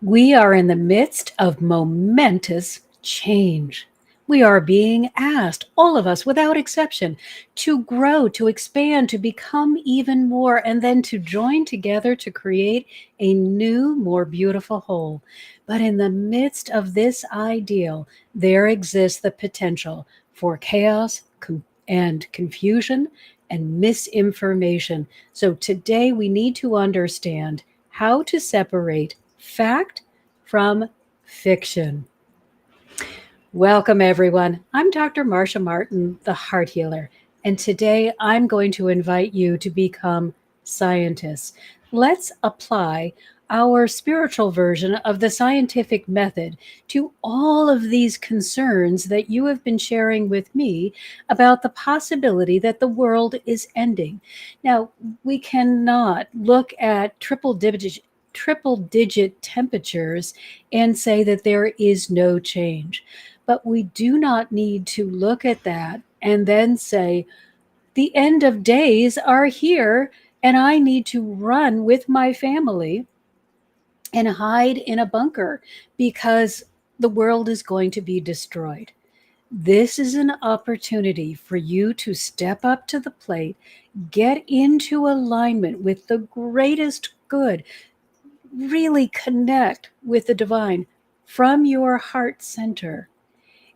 We are in the midst of momentous change. We are being asked, all of us without exception, to grow, to expand, to become even more, and then to join together to create a new, more beautiful whole. But in the midst of this ideal, there exists the potential for chaos and confusion and misinformation. So today we need to understand how to separate fact from fiction. Welcome, everyone. I'm Dr. Marcia Martin, the Heart Healer, and today I'm going to invite you to become scientists. Let's apply our spiritual version of the scientific method to all of these concerns that you have been sharing with me about the possibility that the world is ending. Now, we cannot look at triple digit temperatures and say that there is no change. But we do not need to look at that and then say, the end of days are here, and I need to run with my family and hide in a bunker because the world is going to be destroyed. This is an opportunity for you to step up to the plate, get into alignment with the greatest good, really connect with the divine from your heart center,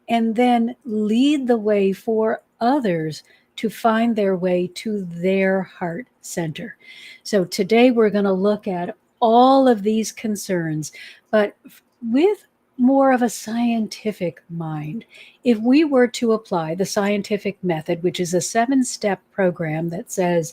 and then lead the way for others to find their way to their heart center. So today we're going to look at all of these concerns, but with more of a scientific mind. If we were to apply the scientific method, which is a 7-step program that says,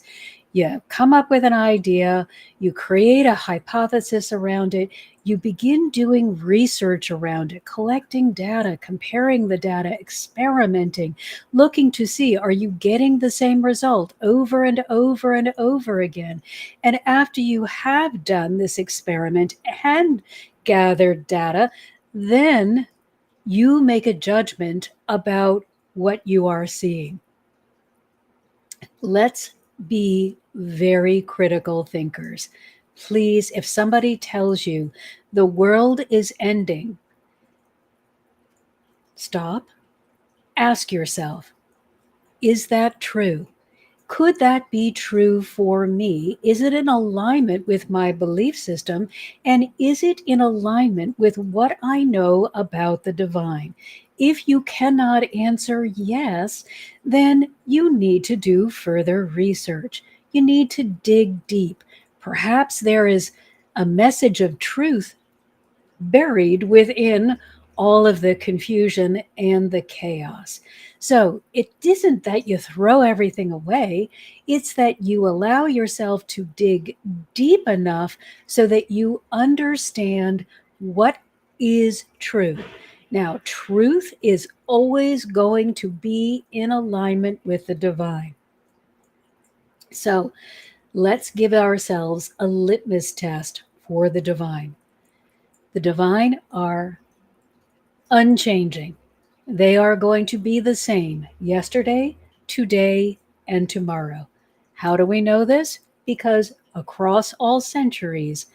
you come up with an idea, you create a hypothesis around it, you begin doing research around it, collecting data, comparing the data, experimenting, looking to see, are you getting the same result over and over and over again? And after you have done this experiment and gathered data, then you make a judgment about what you are seeing. Let's be very critical thinkers. Please, if somebody tells you the world is ending, stop, ask yourself, is that true? Could that be true for me? Is it in alignment with my belief system? And is it in alignment with what I know about the divine? If you cannot answer yes, then you need to do further research. You need to dig deep. Perhaps there is a message of truth buried within all of the confusion and the chaos. So it isn't that you throw everything away, it's that you allow yourself to dig deep enough so that you understand what is true. Now, truth is always going to be in alignment with the divine. So let's give ourselves a litmus test for the divine. The divine are unchanging. They are going to be the same yesterday, today, and tomorrow. How do we know this? Because across all centuries,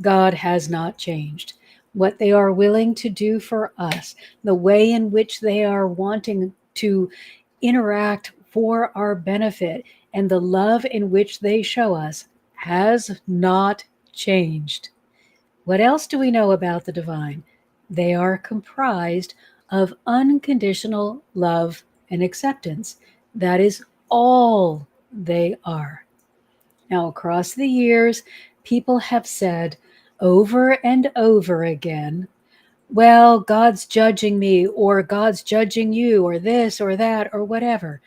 God has not changed. What they are willing to do for us, the way in which they are wanting to interact for our benefit, and the love in which they show us has not changed. What else do we know about the divine? They are comprised of unconditional love and acceptance. That is all they are. Now, across the years, people have said over and over again, well, God's judging me, or God's judging you, or this or that, or whatever.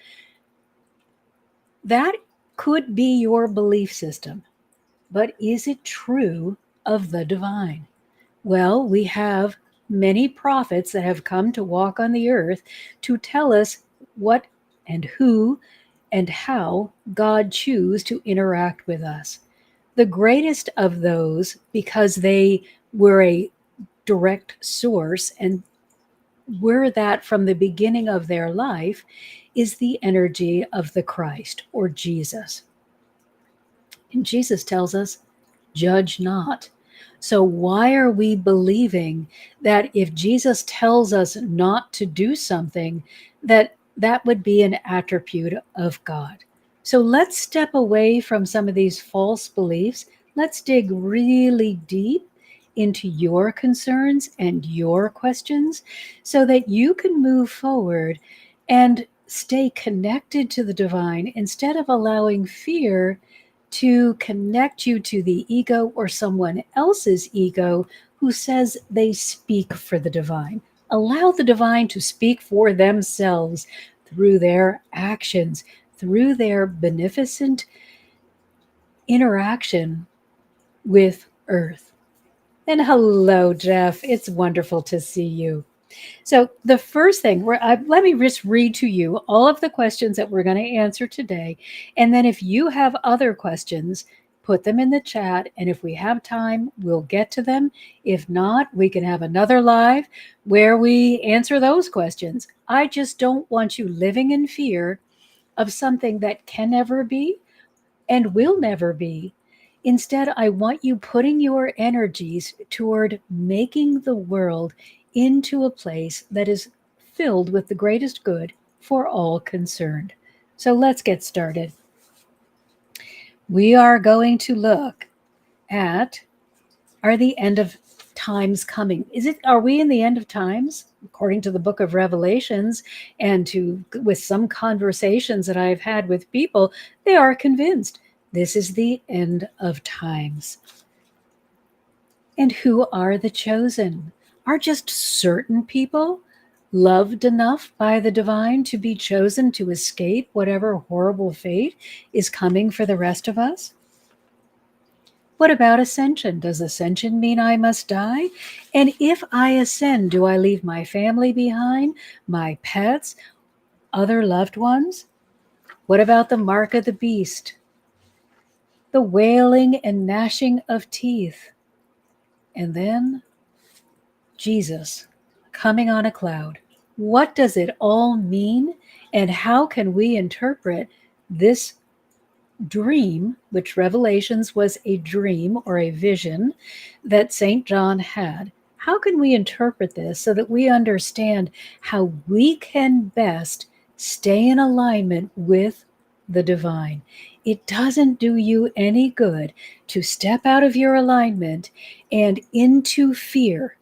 That could be your belief system, but is it true of the divine? Well, we have many prophets that have come to walk on the earth to tell us what and who and how God chooses to interact with us. The greatest of those, because they were a direct source and were that from the beginning of their life, is the energy of the Christ or Jesus. And Jesus tells us, judge not. So why are we believing that if Jesus tells us not to do something, that that would be an attribute of God? So let's step away from some of these false beliefs. Let's dig really deep into your concerns and your questions so that you can move forward and stay connected to the divine instead of allowing fear to connect you to the ego or someone else's ego who says they speak for the divine. Allow the divine to speak for themselves through their actions, through their beneficent interaction with Earth. And hello, Jeff. It's wonderful to see you. So, the first thing, let me just read to you all of the questions that we're going to answer today. And then, if you have other questions, put them in the chat. And if we have time, we'll get to them. If not, we can have another live where we answer those questions. I just don't want you living in fear of something that can never be and will never be. Instead, I want you putting your energies toward making the world into a place that is filled with the greatest good for all concerned. So let's get started. We are going to look at, are the end of times coming? Are we in the end of times? According to the book of Revelations and with some conversations that I've had with people, they are convinced this is the end of times. And who are the chosen? Are just certain people loved enough by the divine to be chosen to escape whatever horrible fate is coming for the rest of us? What about ascension? Does ascension mean I must die? And if I ascend, do I leave my family behind, my pets, other loved ones? What about the mark of the beast? The wailing and gnashing of teeth? And then Jesus coming on a cloud. What does it all mean? And how can we interpret this dream, which Revelations was a dream or a vision that St. John had? How can we interpret this so that we understand how we can best stay in alignment with the divine? It doesn't do you any good to step out of your alignment and into fear,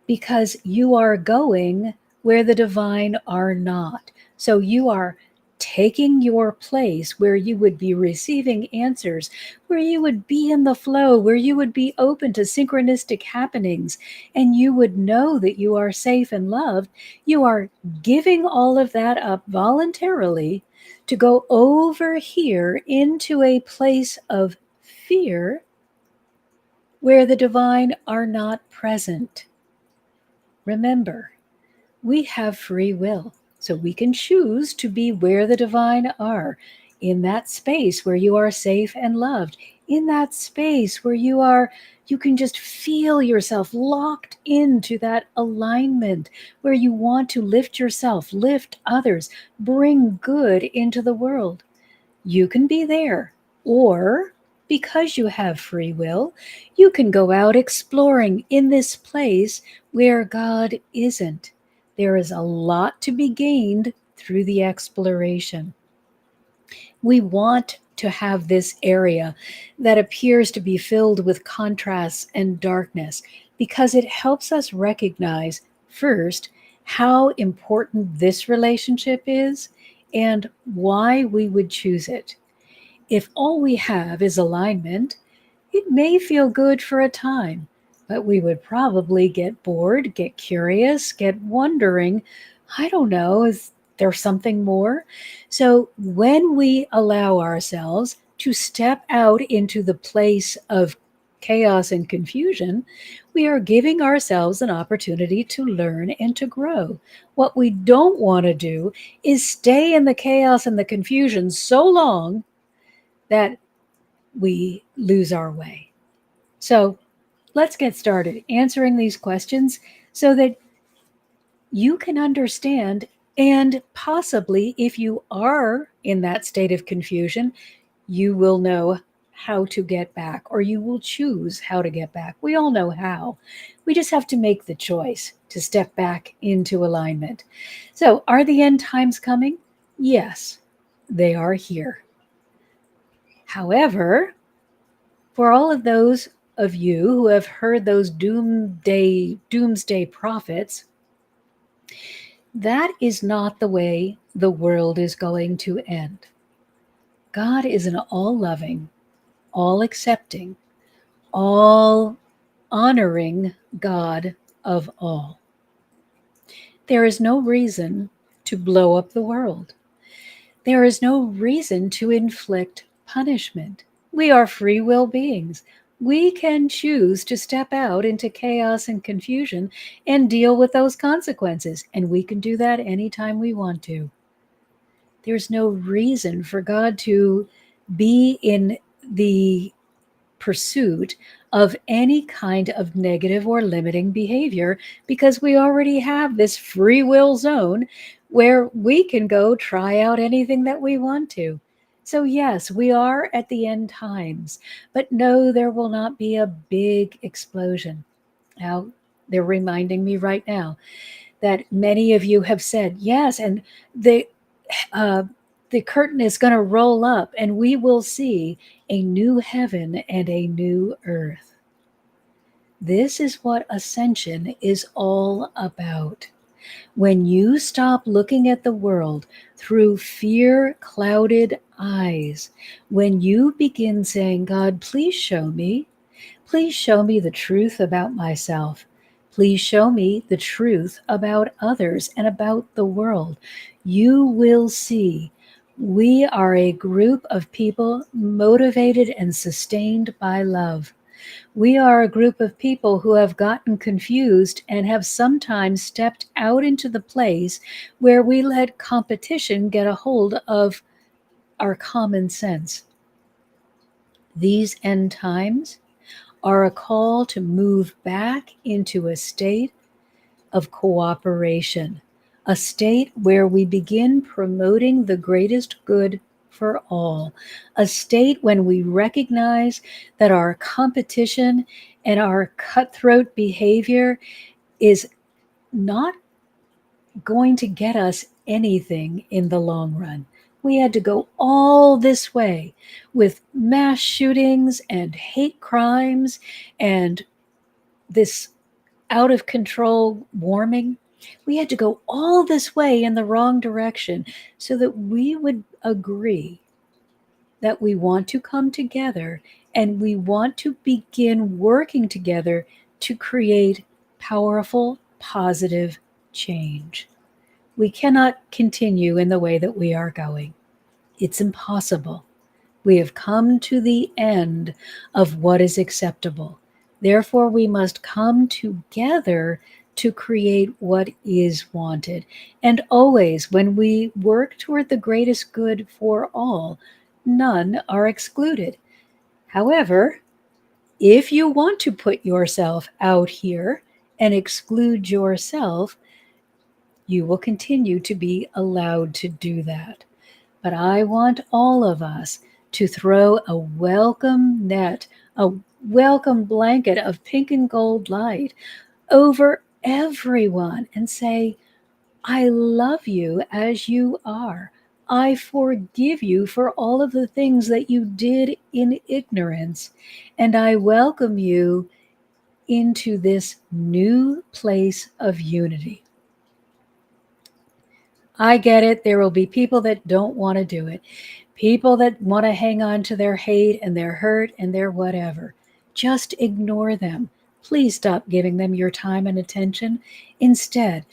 because you are going where the divine are not. So you are taking your place where you would be receiving answers, where you would be in the flow, where you would be open to synchronistic happenings, and you would know that you are safe and loved. You are giving all of that up voluntarily to go over here into a place of fear where the divine are not present. Remember, we have free will, so we can choose to be where the divine are, in that space where you are safe and loved, in that space where you can just feel yourself locked into that alignment, where you want to lift yourself, lift others, bring good into the world. You can be there, or because you have free will, you can go out exploring in this place where God isn't. There is a lot to be gained through the exploration. We want to have this area that appears to be filled with contrasts and darkness because it helps us recognize, first, how important this relationship is and why we would choose it. If all we have is alignment, it may feel good for a time, but we would probably get bored, get curious, get wondering, I don't know, is there something more? So when we allow ourselves to step out into the place of chaos and confusion, we are giving ourselves an opportunity to learn and to grow. What we don't want to do is stay in the chaos and the confusion so long that we lose our way. So let's get started answering these questions so that you can understand, and possibly if you are in that state of confusion, you will know how to get back, or you will choose how to get back. We all know how. We just have to make the choice to step back into alignment. So, are the end times coming? Yes, they are here. However, for all of those of you who have heard those doomsday prophets, that is not the way the world is going to end. God is an all loving, all accepting, all honoring God of all. There is no reason to blow up the world. There is no reason to inflict punishment. We are free will beings. We can choose to step out into chaos and confusion and deal with those consequences. And we can do that anytime we want to. There's no reason for God to be in the pursuit of any kind of negative or limiting behavior, because we already have this free will zone where we can go try out anything that we want to. So, yes, we are at the end times, but no, there will not be a big explosion. Now, they're reminding me right now that many of you have said, yes, and uh, the curtain is going to roll up and we will see a new heaven and a new earth. This is what ascension is all about. When you stop looking at the world through fear clouded eyes, when you begin saying, God, please show me the truth about myself. Please show me the truth about others and about the world. You will see we are a group of people motivated and sustained by love. We are a group of people who have gotten confused and have sometimes stepped out into the place where we let competition get a hold of our common sense. These end times are a call to move back into a state of cooperation, a state where we begin promoting the greatest good for all, a state when we recognize that our competition and our cutthroat behavior is not going to get us anything in the long run. We had to go all this way with mass shootings and hate crimes and this out of control warming. We had to go all this way in the wrong direction so that we would agree that we want to come together and we want to begin working together to create powerful, positive change. We cannot continue in the way that we are going. It's impossible. We have come to the end of what is acceptable. Therefore, we must come together to create what is wanted. And always, when we work toward the greatest good for all, none are excluded. However, if you want to put yourself out here and exclude yourself, you will continue to be allowed to do that. But I want all of us to throw a welcome net, a welcome blanket of pink and gold light over everyone and say, I love you as you are. I forgive you for all of the things that you did in ignorance, and I welcome you into this new place of unity. I get it. There will be people that don't want to do it. People that want to hang on to their hate and their hurt and their whatever. Just ignore them. Please stop giving them your time and attention. Instead,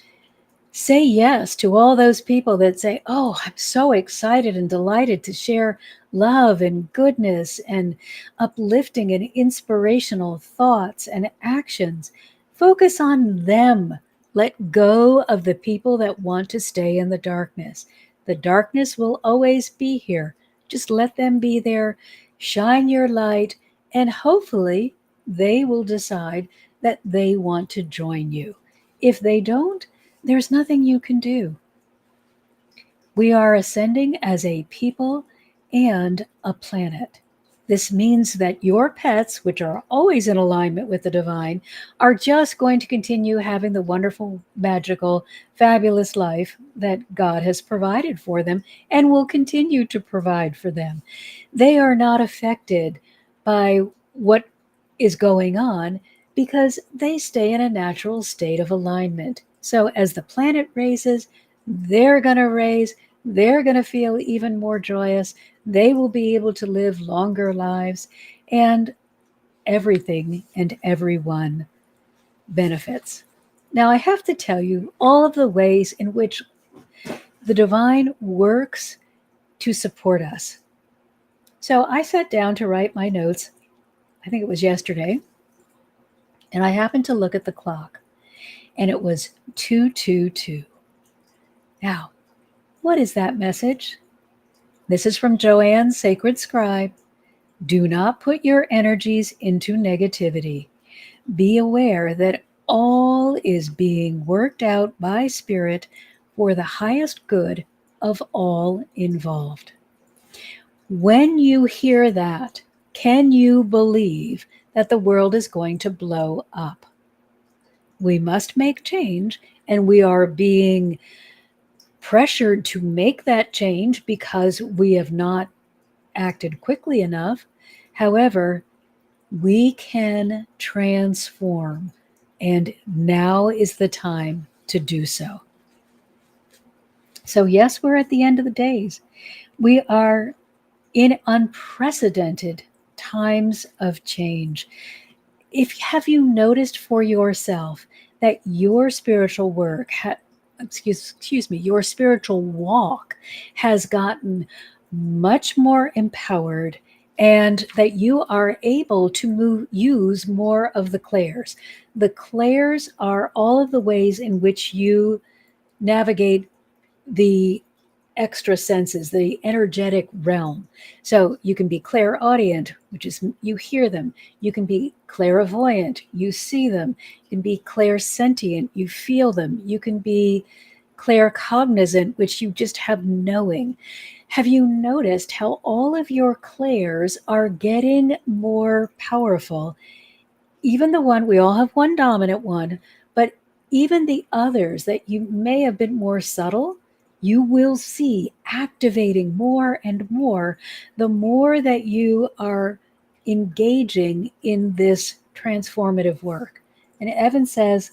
say yes to all those people that say, oh, I'm so excited and delighted to share love and goodness and uplifting and inspirational thoughts and actions. Focus on them. Let go of the people that want to stay in the darkness. The darkness will always be here. Just let them be there. Shine your light, and hopefully they will decide that they want to join you. If they don't, there's nothing you can do. We are ascending as a people and a planet. This means that your pets, which are always in alignment with the divine, are just going to continue having the wonderful, magical, fabulous life that God has provided for them and will continue to provide for them. They are not affected by what is going on because they stay in a natural state of alignment. So as the planet raises, they're going to raise, they're going to feel even more joyous. They will be able to live longer lives, and everything and everyone benefits. Now, I have to tell you all of the ways in which the divine works to support us. So I sat down to write my notes, I think it was yesterday, and I happened to look at the clock, and it was 222. Now, what is that message? This is from Joanne, Sacred Scribe. Do not put your energies into negativity. Be aware that all is being worked out by Spirit for the highest good of all involved. When you hear that, can you believe that the world is going to blow up? We must make change, and we are being pressured to make that change because we have not acted quickly enough. However, we can transform, and now is the time to do so. So yes, we're at the end of the days. We are in unprecedented times of change. Have you noticed for yourself that your spiritual work, your spiritual walk has gotten much more empowered, and that you are able to use more of the clairs? The clairs are all of the ways in which you navigate the extra senses, the energetic realm. So you can be clairaudient, which is you hear them. You can be clairvoyant, you see them. You can be clairsentient, you feel them. You can be claircognizant, which you just have knowing. Have you noticed how all of your clairs are getting more powerful? Even the one, we all have one dominant one, but even the others that you may have been more subtle, you will see activating more and more the more that you are engaging in this transformative work. And Evan says,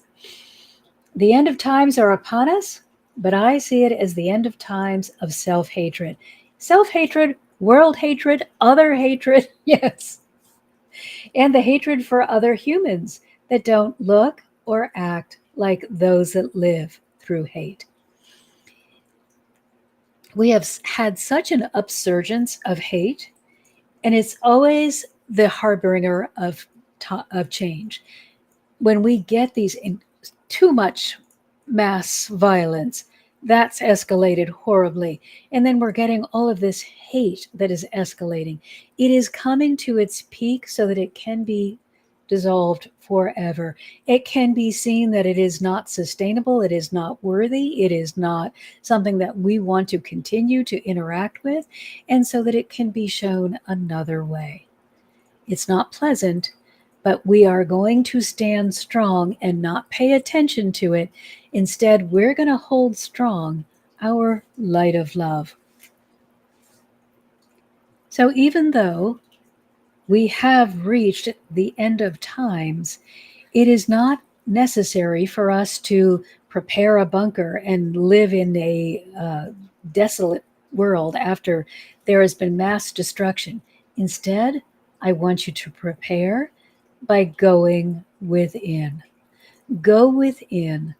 the end of times are upon us, but I see it as the end of times of self-hatred. Self-hatred, world hatred, other hatred, yes. And the hatred for other humans that don't look or act like those that live through hate. We have had such an upsurgence of hate, and it's always the harbinger of change. When we get these too much mass violence, that's escalated horribly. And then we're getting all of this hate that is escalating. It is coming to its peak so that it can be dissolved forever. It can be seen that it is not sustainable, it is not worthy, it is not something that we want to continue to interact with, and so that it can be shown another way. It's not pleasant, but we are going to stand strong and not pay attention to it. Instead, we're going to hold strong our light of love. So even though we have reached the end of times, it is not necessary for us to prepare a bunker and live in a desolate world after there has been mass destruction. Instead, I want you to prepare by going within. Go within.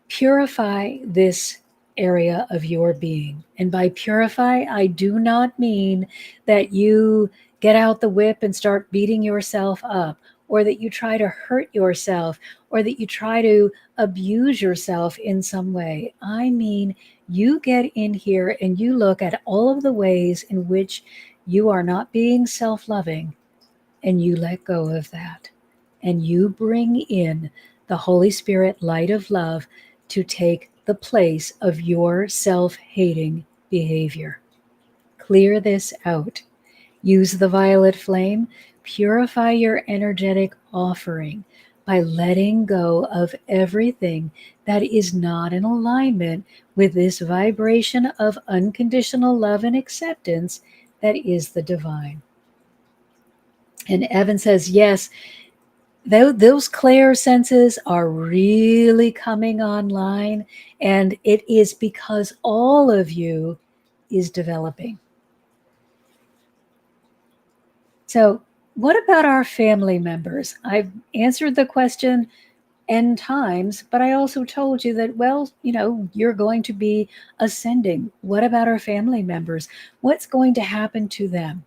Purify this area of your being. And by purify, I do not mean that you get out the whip and start beating yourself up, or that you try to hurt yourself, or that you try to abuse yourself in some way. I mean, you get in here and you look at all of the ways in which you are not being self-loving, and you let go of that. And you bring in the Holy Spirit light of love to take the place of your self-hating behavior. Clear this out. Use the violet flame. Purify your energetic offering by letting go of everything that is not in alignment with this vibration of unconditional love and acceptance that is the divine. And Evan says, yes, those clair senses are really coming online, and it is because all of you is developing. So what about our family members? I've answered the question N times, but I also told you that, well, you're going to be ascending. What about our family members? What's going to happen to them?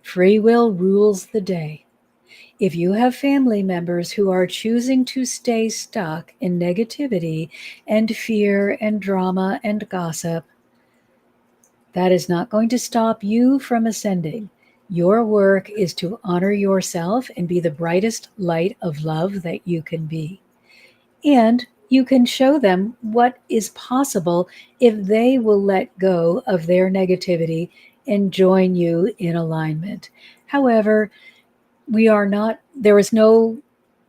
Free will rules the day. If you have family members who are choosing to stay stuck in negativity and fear and drama and gossip, that is not going to stop you from ascending. Your work is to honor yourself and be the brightest light of love that you can be. And you can show them what is possible if they will let go of their negativity and join you in alignment. However, there is no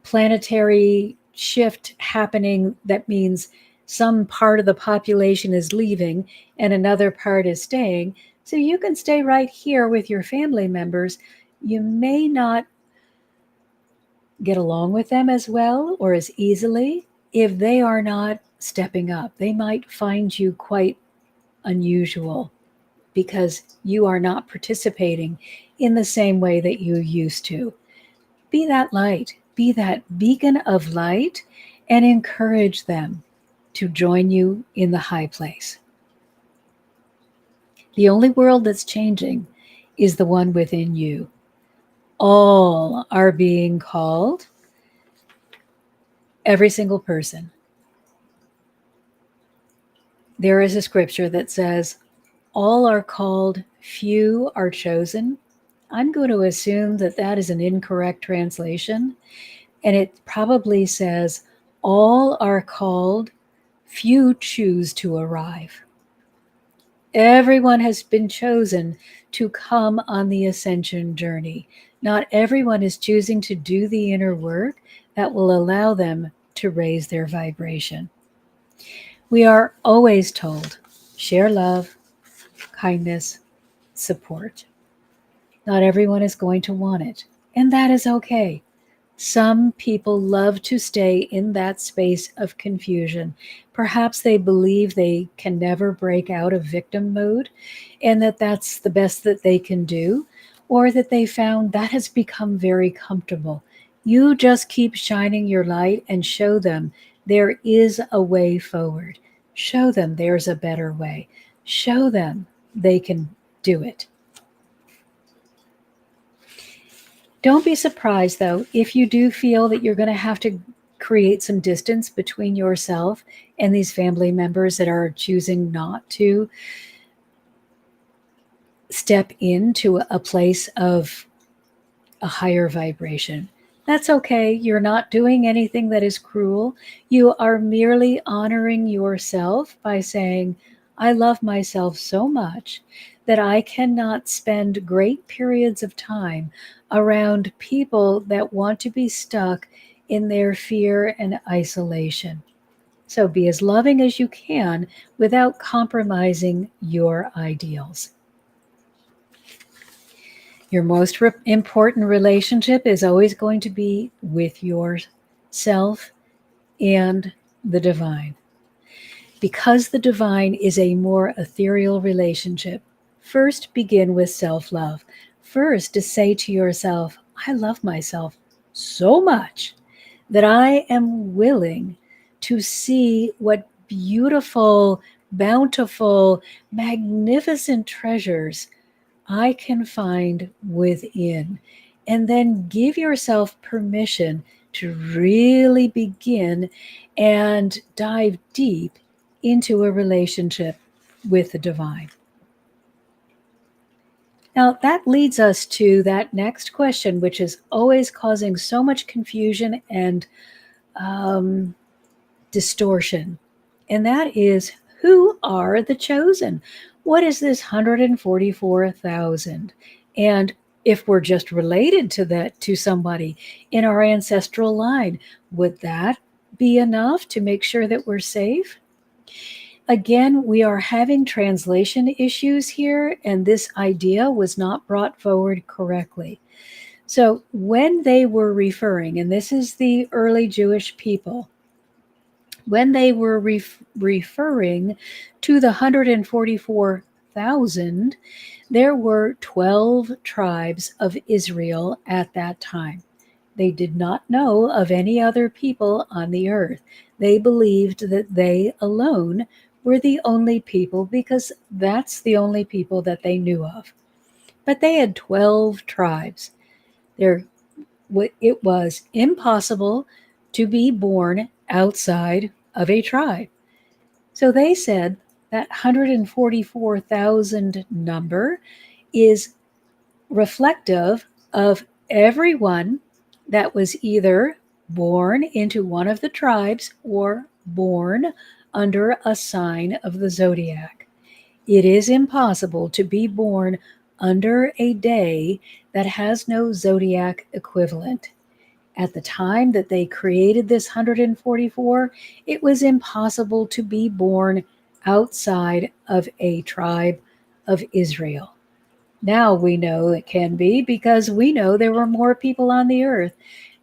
planetary shift happening that means some part of the population is leaving and another part is staying. So you can stay right here with your family members. You may not get along with them as well or as easily if they are not stepping up. They might find you quite unusual because you are not participating in the same way that you used to. Be that light, be that beacon of light, and encourage them to join you in the high place. The only world that's changing is the one within you. All are being called, every single person. There is a scripture that says, all are called, few are chosen. I'm going to assume that that is an incorrect translation. And it probably says, all are called, few choose to arrive. Everyone has been chosen to come on the ascension journey. Not everyone is choosing to do the inner work that will allow them to raise their vibration. We are always told, share love, kindness, support. Not everyone is going to want it, and that is okay. Some people love to stay in that space of confusion. Perhaps they believe they can never break out of victim mode and that that's the best that they can do, or that they found that has become very comfortable. You just keep shining your light and show them there is a way forward. Show them there's a better way. Show them they can do it. Don't be surprised, though, if you do feel that you're going to have to create some distance between yourself and these family members that are choosing not to step into a place of a higher vibration. That's okay. You're not doing anything that is cruel. You are merely honoring yourself by saying, I love myself so much that I cannot spend great periods of time around people that want to be stuck in their fear and isolation. So be as loving as you can without compromising your ideals. Your most important relationship is always going to be with yourself and the divine. Because the divine is a more ethereal relationship, first begin with self-love. First, to say to yourself, I love myself so much that I am willing to see what beautiful, bountiful, magnificent treasures I can find within. And then give yourself permission to really begin and dive deep into a relationship with the divine. Now, that leads us to that next question, which is always causing so much confusion and distortion. And that is, who are the chosen? What is this 144,000? And if we're just related to somebody in our ancestral line, would that be enough to make sure that we're safe? Again, we are having translation issues here, and this idea was not brought forward correctly. So when they were referring, and this is the early Jewish people, when they were referring to the 144,000, there were 12 tribes of Israel at that time. They did not know of any other people on the earth. They believed that they alone were the only people because that's the only people that they knew of. But they had 12 tribes. It was impossible to be born outside of a tribe. So they said that 144,000 number is reflective of everyone that was either born into one of the tribes or born under a sign of the zodiac. It is impossible to be born under a day that has no zodiac equivalent. At the time that they created this 144, it was impossible to be born outside of a tribe of Israel. Now we know it can be because we know there were more people on the earth.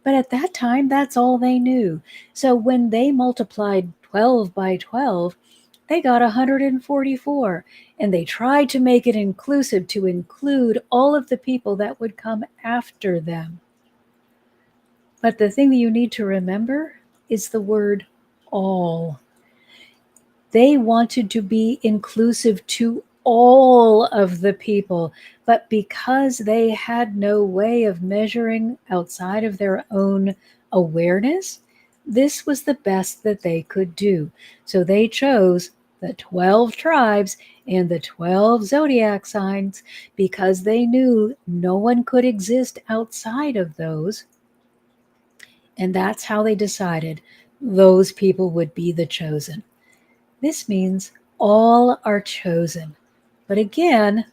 But at that time, that's all they knew. So when they multiplied 12 by 12, they got 144. And they tried to make it inclusive to include all of the people that would come after them. But the thing that you need to remember is the word all. They wanted to be inclusive to all of the people, but because they had no way of measuring outside of their own awareness, this was the best that they could do. So they chose the 12 tribes and the 12 zodiac signs because they knew no one could exist outside of those. And that's how they decided those people would be the chosen. This means all are chosen. But again,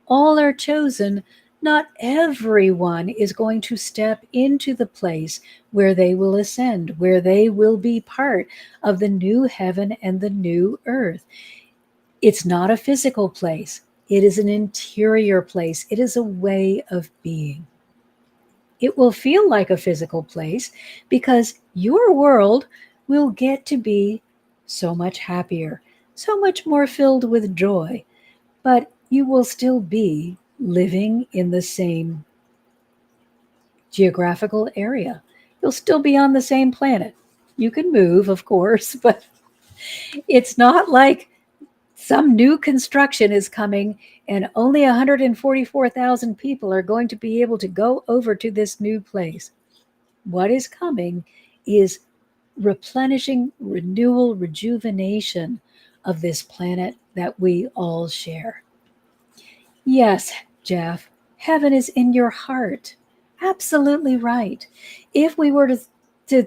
all are chosen. Not everyone is going to step into the place where they will ascend, where they will be part of the new heaven and the new earth. It's not a physical place. It is an interior place. It is a way of being. It will feel like a physical place because your world will get to be so much happier, so much more filled with joy, but you will still be living in the same geographical area. You'll still be on the same planet. You can move, of course, but it's not like some new construction is coming and only 144,000 people are going to be able to go over to this new place. What is coming is replenishing, renewal, rejuvenation of this planet that we all share. Yes, Jeff, heaven is in your heart. Absolutely right. If we were to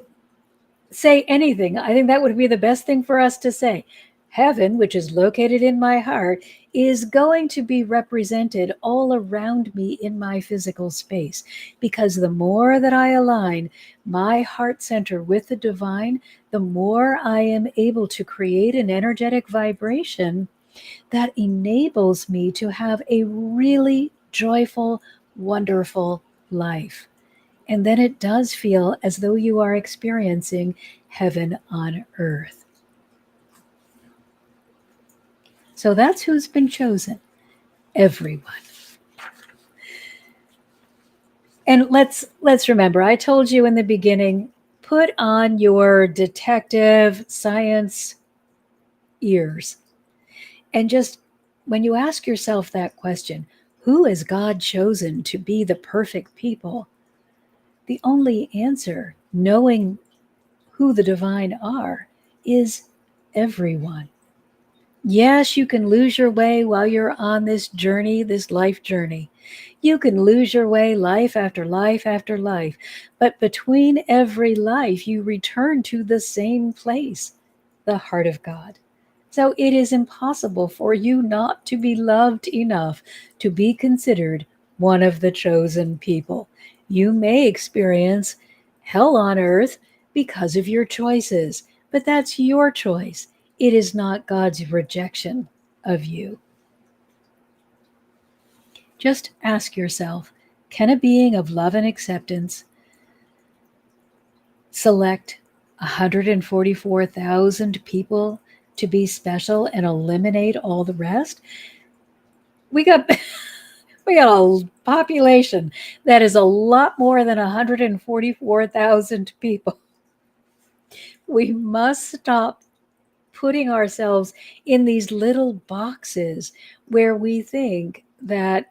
say anything, I think that would be the best thing for us to say. Heaven, which is located in my heart, is going to be represented all around me in my physical space. Because the more that I align my heart center with the divine, the more I am able to create an energetic vibration that enables me to have a really joyful, wonderful life. And then it does feel as though you are experiencing heaven on earth. So that's who's been chosen. Everyone. And let's remember, I told you in the beginning, put on your detective science ears. And just when you ask yourself that question, who has God chosen to be the perfect people? The only answer, knowing who the divine are, is everyone. Yes, you can lose your way while you're on this journey, this life journey. You can lose your way life after life after life. But between every life, you return to the same place, the heart of God. So it is impossible for you not to be loved enough to be considered one of the chosen people. You may experience hell on earth because of your choices, but that's your choice. It is not God's rejection of you. Just ask yourself, can a being of love and acceptance select 144,000 people to be special and eliminate all the rest? We got we got a population that is a lot more than 144,000 people. We must stop putting ourselves in these little boxes where we think that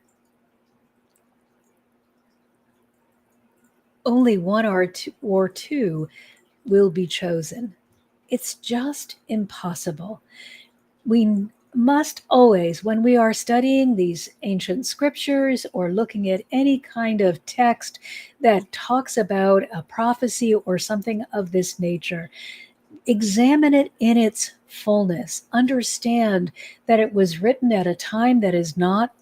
only one or two will be chosen. It's just impossible. We must always, when we are studying these ancient scriptures or looking at any kind of text that talks about a prophecy or something of this nature, examine it in its fullness. Understand that it was written at a time that is not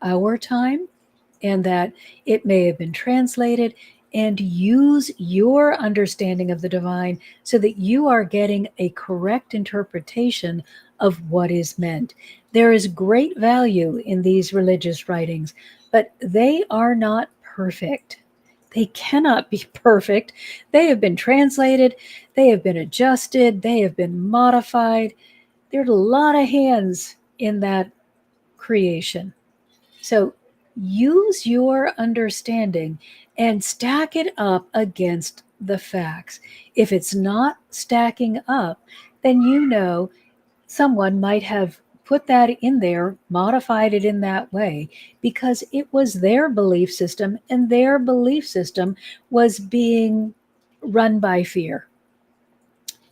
our time, and that it may have been translated, and use your understanding of the divine so that you are getting a correct interpretation of what is meant. There is great value in these religious writings, but they are not perfect. They cannot be perfect. They have been translated, they have been adjusted, they have been modified. There's a lot of hands in that creation. So use your understanding and stack it up against the facts. If it's not stacking up, then you know someone might have put that in there, modified it in that way, because it was their belief system, and their belief system was being run by fear.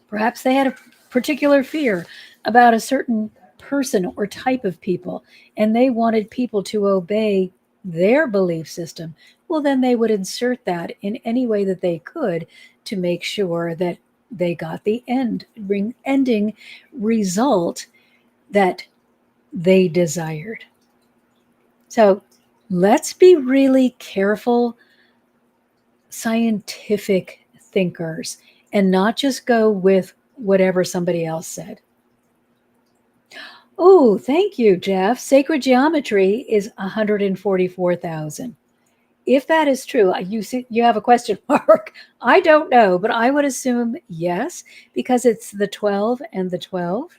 Perhaps they had a particular fear about a certain person or type of people, and they wanted people to obey their belief system. Well, then they would insert that in any way that they could to make sure that they got the ending result that they desired. So let's be really careful, scientific thinkers, and not just go with whatever somebody else said. Oh, thank you, Jeff. Sacred geometry is 144,000. If that is true, you have a question mark. I don't know, but I would assume yes, because it's the 12 and the 12.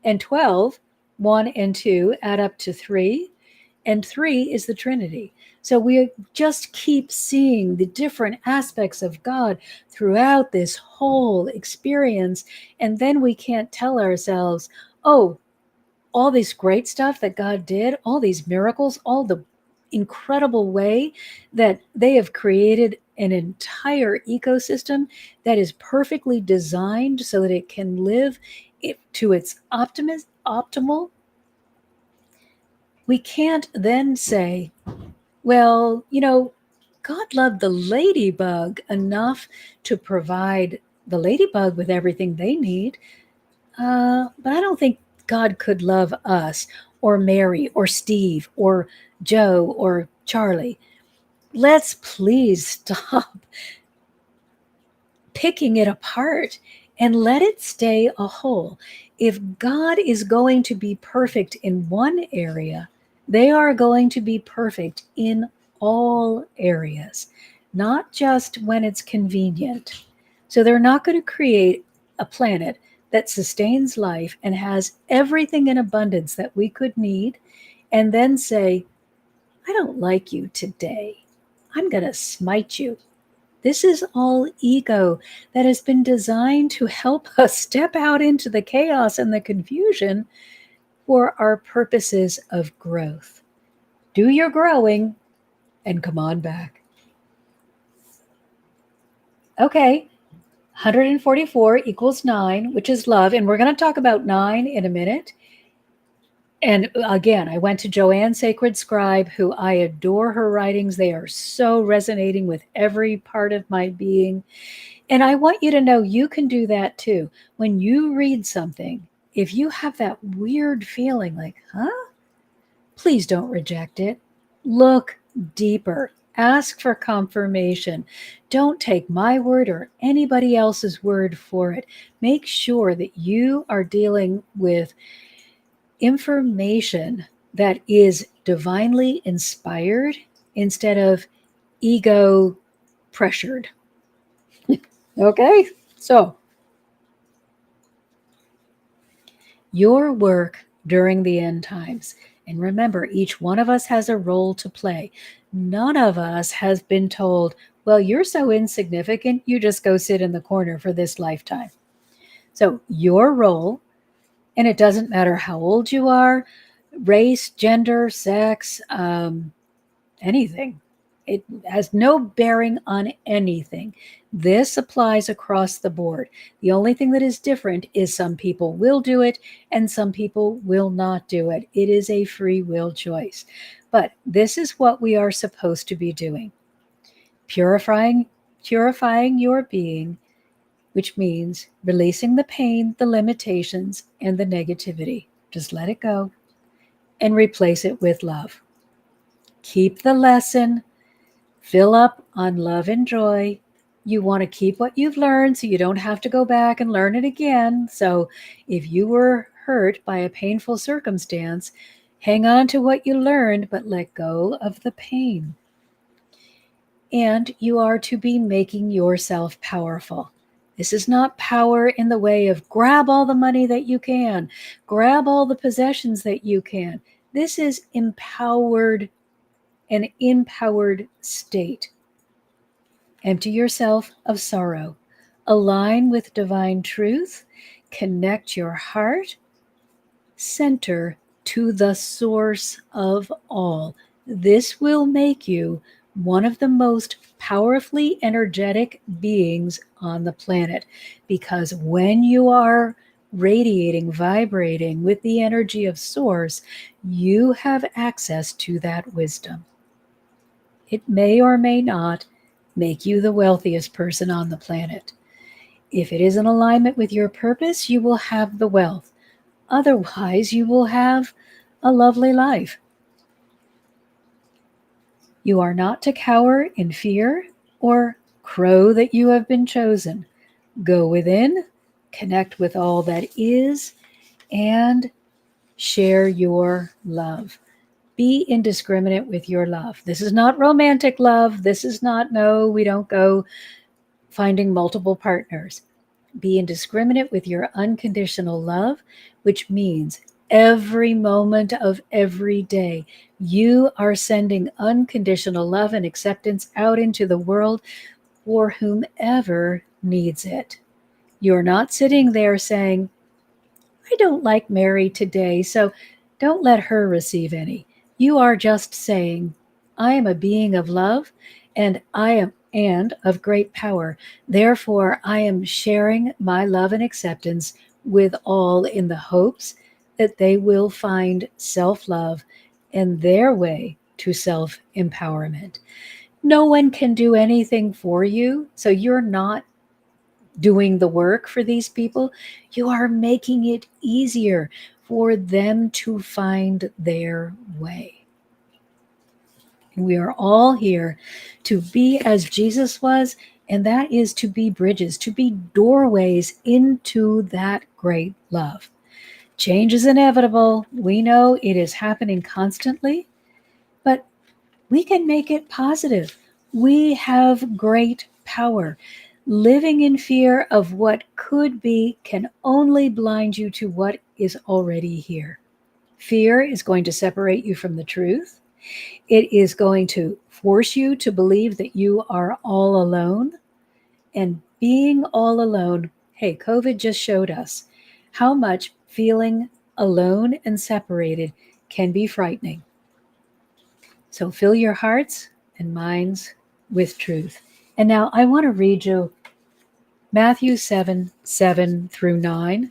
And 12, 1 and 2 add up to 3, and 3 is the Trinity. So we just keep seeing the different aspects of God throughout this whole experience. And then we can't tell ourselves, oh, all this great stuff that God did, all these miracles, all the incredible way that they have created an entire ecosystem that is perfectly designed so that it can live to its optimal. We can't then say, well, God loved the ladybug enough to provide the ladybug with everything they need. But I don't think God could love us or Mary or Steve or Joe or Charlie. Let's please stop picking it apart and let it stay a whole. If God is going to be perfect in one area, they are going to be perfect in all areas, not just when it's convenient. So they're not going to create a planet that sustains life and has everything in abundance that we could need, and then say, I don't like you today. I'm going to smite you. This is all ego that has been designed to help us step out into the chaos and the confusion for our purposes of growth. Do your growing and come on back. Okay, 144 equals 9, which is love. And we're going to talk about 9 in a minute. And again, I went to Joanne Sacred Scribe, who I adore her writings. They are so resonating with every part of my being. And I want you to know you can do that too. When you read something if you have that weird feeling like, please don't reject it. Look deeper. Ask for confirmation. Don't take my word or anybody else's word for it. Make sure that you are dealing with information that is divinely inspired instead of ego pressured. Okay? So, your work during the end times. And remember, each one of us has a role to play. None of us has been told, well, you're so insignificant, you just go sit in the corner for this lifetime. So, your role, and it doesn't matter how old you are, race, gender, sex, anything. It has no bearing on anything. This applies across the board. The only thing that is different is some people will do it and some people will not do it. It is a free will choice. But this is what we are supposed to be doing. Purifying your being, which means releasing the pain, the limitations, and the negativity. Just let it go and replace it with love. Keep the lesson. Fill up on love and joy. You want to keep what you've learned so you don't have to go back and learn it again. So if you were hurt by a painful circumstance, hang on to what you learned, but let go of the pain. And you are to be making yourself powerful. This is not power in the way of grab all the money that you can, grab all the possessions that you can. This is an empowered state. Empty yourself of sorrow. Align with divine truth. Connect your heart. Center to the source of all. This will make you one of the most powerfully energetic beings on the planet, because when you are radiating, vibrating with the energy of source, you have access to that wisdom. It may or may not make you the wealthiest person on the planet. If it is in alignment with your purpose, you will have the wealth. Otherwise, you will have a lovely life. You are not to cower in fear or crow that you have been chosen. Go within, connect with all that is, and share your love. Be indiscriminate with your love. This is not romantic love. This is not, no, we don't go finding multiple partners. Be indiscriminate with your unconditional love, which means every moment of every day, you are sending unconditional love and acceptance out into the world for whomever needs it. You're not sitting there saying, I don't like Mary today, so don't let her receive any. You are just saying, I am a being of love and of great power. Therefore, I am sharing my love and acceptance with all in the hopes that they will find self-love and their way to self-empowerment. No one can do anything for you, so you're not doing the work for these people. You are making it easier for them to find their way. And we are all here to be as Jesus was, and that is to be bridges, to be doorways into that great love. Change is inevitable. We know it is happening constantly, but we can make it positive. We have great power. Living in fear of what could be can only blind you to what is already here. Fear is going to separate you from the truth. It is going to force you to believe that you are all alone. And being all alone, hey, COVID just showed us how much feeling alone and separated can be frightening. So fill your hearts and minds with truth. And now I want to read you Matthew 7:7-9.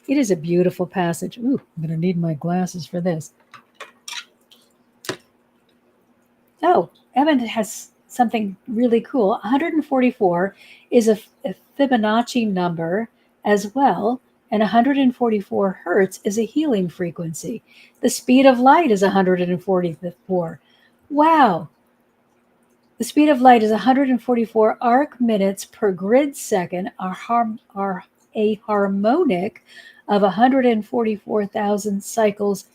It is a beautiful passage. Ooh, I'm going to need my glasses for this. Oh, Evan has something really cool. 144 is a Fibonacci number as well, And 144 hertz is a healing frequency. The speed of light is 144. Wow. The speed of light is 144 arc minutes per grid second, a harmonic of 144,000 cycles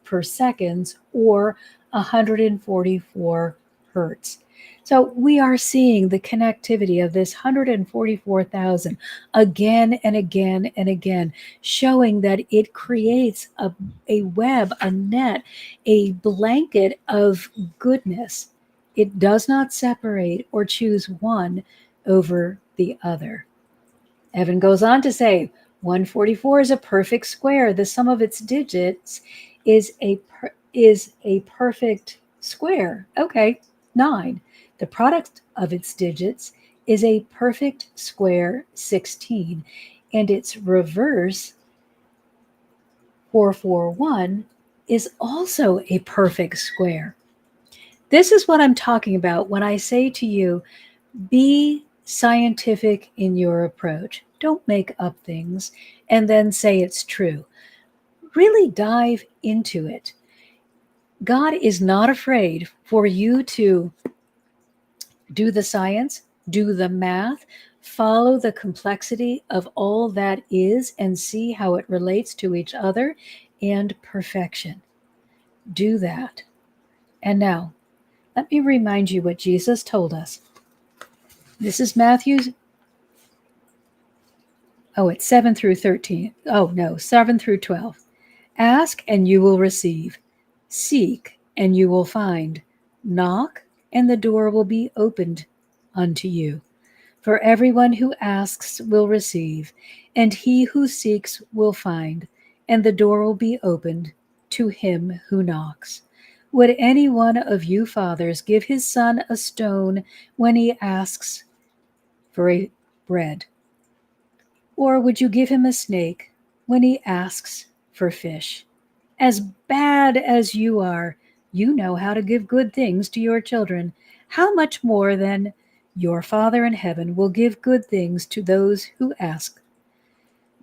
per second, or 144 hertz. So we are seeing the connectivity of this 144,000 again and again and again, showing that it creates a web, a net, a blanket of goodness. It does not separate or choose one over the other. Evan goes on to say, 144 is a perfect square. The sum of its digits is a perfect square. Okay, 9. The product of its digits is a perfect square, 16. And its reverse, 441, is also a perfect square. This is what I'm talking about when I say to you, be scientific in your approach. Don't make up things and then say it's true. Really dive into it. God is not afraid for you to do the science, do the math, follow the complexity of all that is, and see how it relates to each other and perfection. Do that. And now, let me remind you what Jesus told us. This is Matthew's. Oh, it's 7 through 13. Oh, no, 7 through 12. Ask and you will receive. Seek and you will find. Knock and the door will be opened unto you. For everyone who asks will receive, and he who seeks will find, and the door will be opened to him who knocks. Would any one of you fathers give his son a stone when he asks for a bread? Or would you give him a snake when he asks for fish? As bad as you are, you know how to give good things to your children. How much more then your Father in heaven will give good things to those who ask?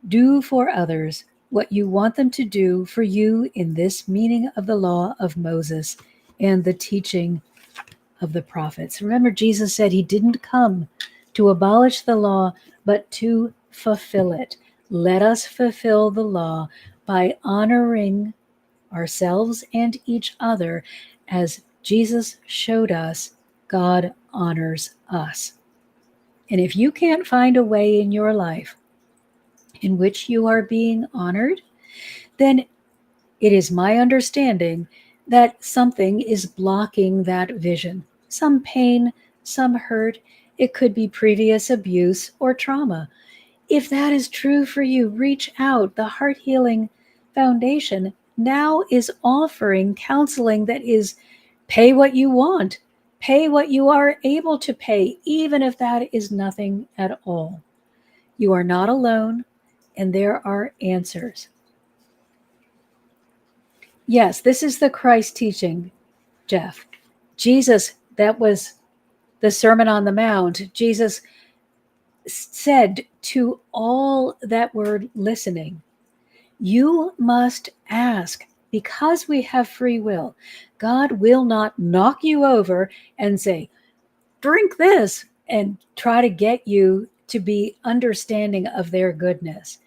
Do for others what you want them to do for you in this meaning of the law of Moses and the teaching of the prophets. Remember, Jesus said he didn't come to abolish the law, but to fulfill it. Let us fulfill the law by honoring ourselves and each other as Jesus showed us God honors us. And if you can't find a way in your life in which you are being honored, then it is my understanding that something is blocking that vision. Some pain, some hurt. It could be previous abuse or trauma. If that is true for you, reach out. The Heart Healing Foundation now is offering counseling that is pay what you want, pay what you are able to pay, even if that is nothing at all. You are not alone, and there are answers. Yes, this is the Christ teaching, Jeff. Jesus, that was the Sermon on the Mount. Jesus said to all that were listening, you must ask because we have free will. God will not knock you over and say, drink this, and try to get you to be understanding of their goodness.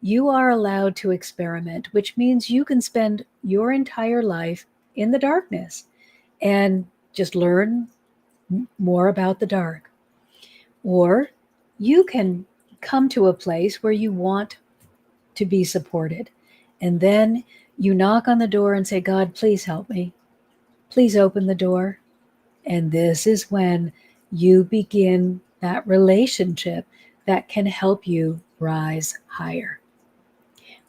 You are allowed to experiment, which means you can spend your entire life in the darkness and just learn more about the dark. Or you can come to a place where you want to be supported. And then you knock on the door and say, God, please help me. Please open the door. And this is when you begin that relationship that can help you rise higher.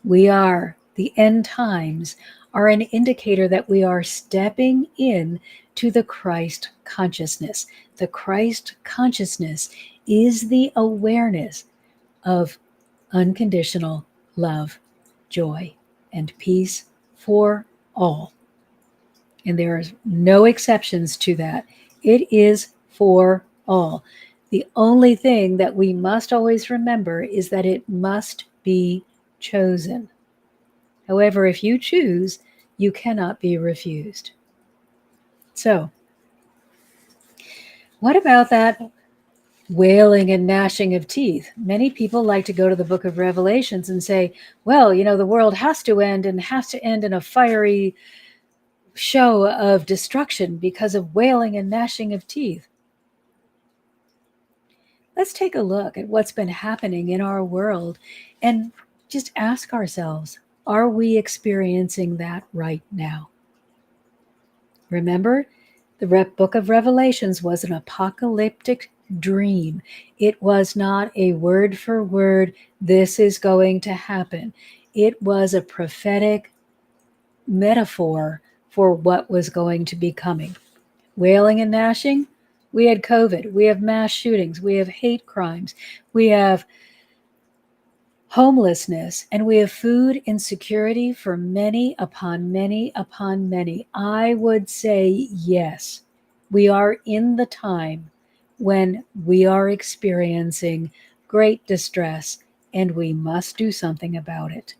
The end times are an indicator that we are stepping in to the Christ consciousness. The Christ consciousness is the awareness of unconditional love, joy, and peace for all. And there are no exceptions to that. It is for all. The only thing that we must always remember is that it must be chosen. However, if you choose, you cannot be refused. So, what about that wailing and gnashing of teeth? Many people like to go to the book of Revelations and say, well, the world has to end and has to end in a fiery show of destruction because of wailing and gnashing of teeth. Let's take a look at what's been happening in our world and just ask ourselves, are we experiencing that right now? Remember, the book of Revelations was an apocalyptic dream. It was not a word for word, this is going to happen. It was a prophetic metaphor for what was going to be coming. Wailing and gnashing, we had COVID, we have mass shootings, we have hate crimes, we have homelessness, and we have food insecurity for many upon many upon many. I would say yes, we are in the time when we are experiencing great distress and we must do something about it.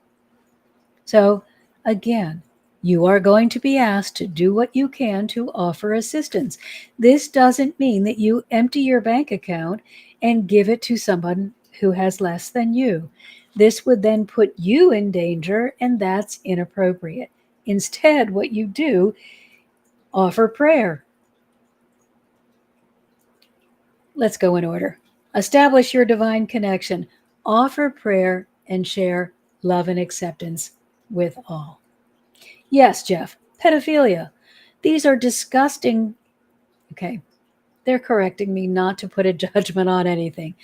So again, you are going to be asked to do what you can to offer assistance. This doesn't mean that you empty your bank account and give it to someone who has less than you. This would then put you in danger, and that's inappropriate. Instead, what you do, offer prayer. Let's go in order. Establish your divine connection. Offer prayer and share love and acceptance with all. Yes, Jeff, pedophilia. These are disgusting. Okay, they're correcting me not to put a judgment on anything.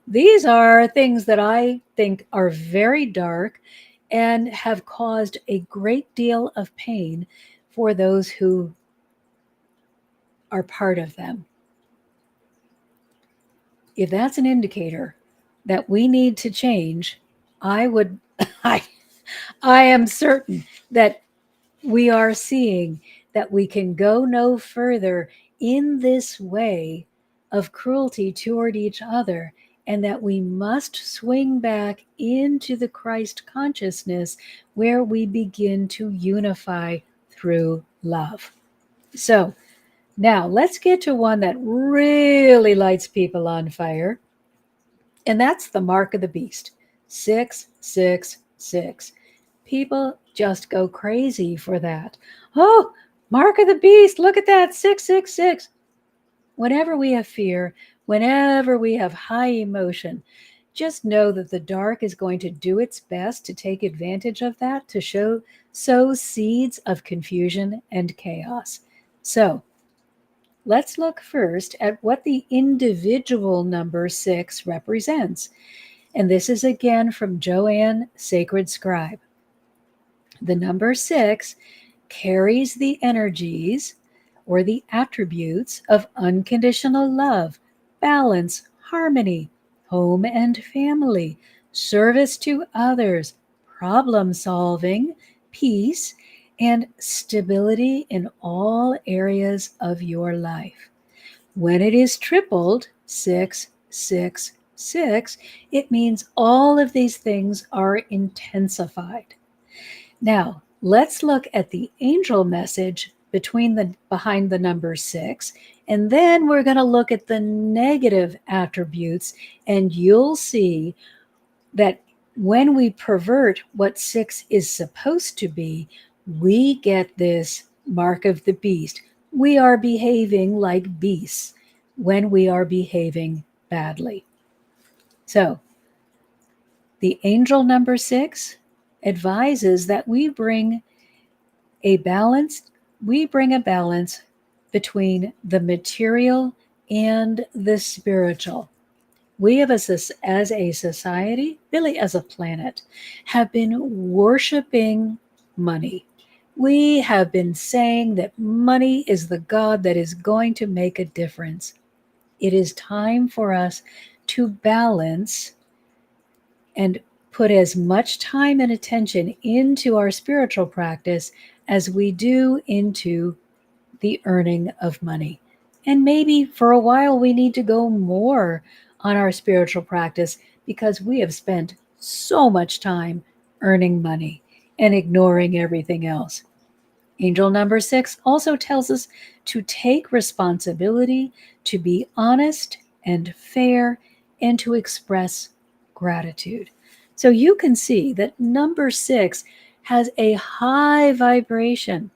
These are things that I think are very dark and have caused a great deal of pain for those who are part of them. If that's an indicator that we need to change, I am certain that we are seeing that we can go no further in this way of cruelty toward each other, and that we must swing back into the Christ consciousness where we begin to unify through love. So now let's get to one that really lights people on fire, and that's the mark of the beast, 666. People just go crazy for that. Oh, mark of the beast, look at that, 666. Whenever we have fear, whenever we have high emotion, just know that the dark is going to do its best to take advantage of that, to sow seeds of confusion and chaos. So let's look first at what the individual number 6 represents. And this is again from Joanne, Sacred Scribe. The number 6 carries the energies or the attributes of unconditional love, balance, harmony, home and family, service to others, problem solving, peace, and stability in all areas of your life. When it is tripled, 666, it means all of these things are intensified. Now, let's look at the angel message behind the number 6, and then we're going to look at the negative attributes, and you'll see that when we pervert what 6 is supposed to be, we get this mark of the beast. We are behaving like beasts when we are behaving badly. So, the angel number 6 advises that we bring a balance between the material and the spiritual. We as a society, really as a planet, have been worshiping money. We have been saying that money is the God that is going to make a difference. It is time for us to balance and put as much time and attention into our spiritual practice as we do into the earning of money. And maybe for a while we need to go more on our spiritual practice because we have spent so much time earning money and ignoring everything else. Angel number 6 also tells us to take responsibility, to be honest and fair, and to express gratitude. So you can see that number 6 has a high vibration.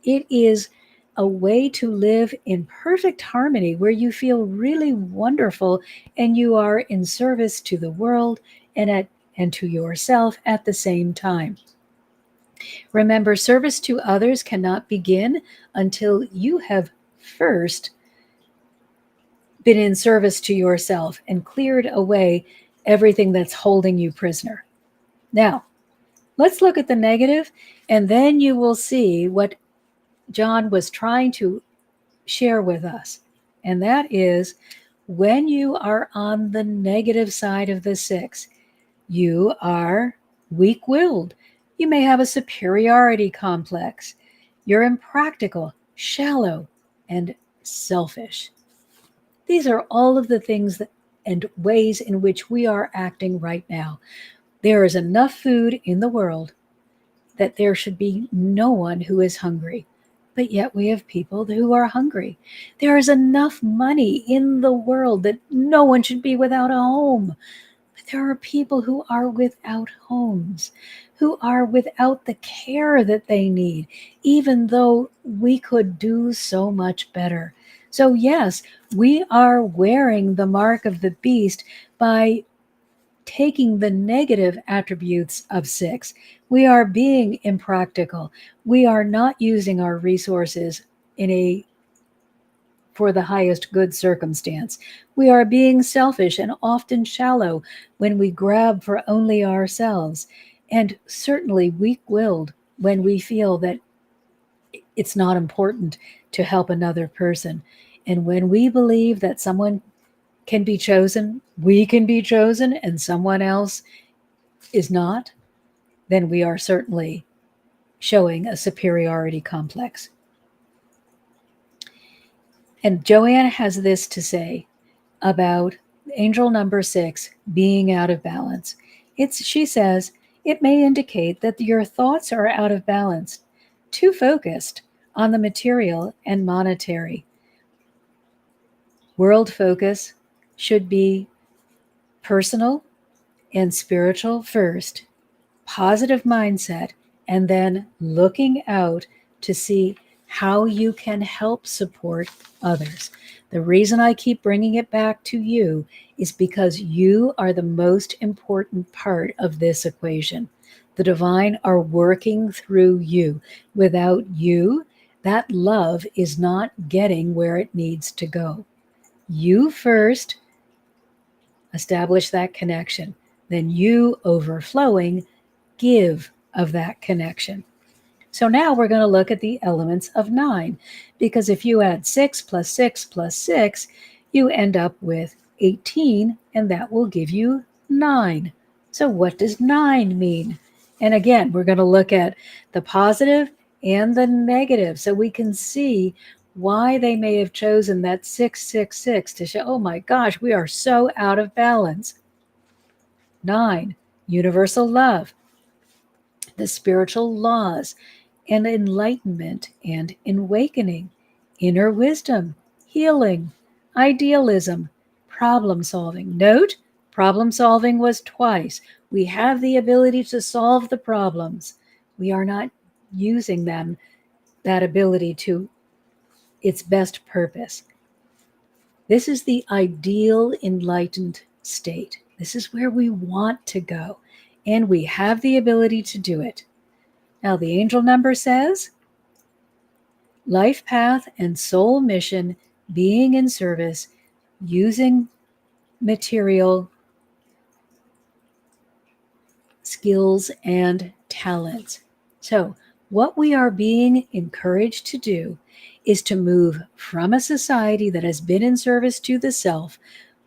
It is a way to live in perfect harmony where you feel really wonderful and you are in service to the world and to yourself at the same time. Remember, service to others cannot begin until you have first been in service to yourself and cleared away everything that's holding you prisoner. Now, let's look at the negative, and then you will see what John was trying to share with us. And that is when you are on the negative side of the 6, you are weak willed. You may have a superiority complex. You're impractical, shallow, and selfish. These are all of the things and ways in which we are acting right now. There is enough food in the world that there should be no one who is hungry, but yet we have people who are hungry. There is enough money in the world that no one should be without a home, but there are people who are without homes, who are without the care that they need, even though we could do so much better. So yes, we are wearing the mark of the beast by taking the negative attributes of 6. We are being impractical. We are not using our resources for the highest good circumstance. We are being selfish and often shallow when we grab for only ourselves, and certainly weak-willed when we feel that it's not important to help another person. And when we believe that someone can be chosen, we can be chosen, and someone else is not, then we are certainly showing a superiority complex. And Joanne has this to say about angel number 6 being out of balance. She says, it may indicate that your thoughts are out of balance, too focused on the material and monetary. World focus should be personal and spiritual first, positive mindset, and then looking out to see how you can help support others. The reason I keep bringing it back to you is because you are the most important part of this equation. The divine are working through you. Without you, that love is not getting where it needs to go. You first establish that connection, then you overflowing give of that connection. So now we're going to look at the elements of 9, because if you add 6 plus 6 plus 6, you end up with 18, and that will give you 9. So what does 9 mean? And again, we're going to look at the positive and the negative so we can see why they may have chosen that 666 to show, oh my gosh, we are so out of balance. 9, universal love, the spiritual laws, and enlightenment and awakening, inner wisdom, healing, idealism, problem solving. Note, problem solving was twice. We have the ability to solve the problems. We are not using that ability to its best purpose. This is the ideal enlightened state. This is where we want to go, and we have the ability to do it. Now, the angel number says, life path and soul mission, being in service, using material skills and talents. So, what we are being encouraged to do is to move from a society that has been in service to the self,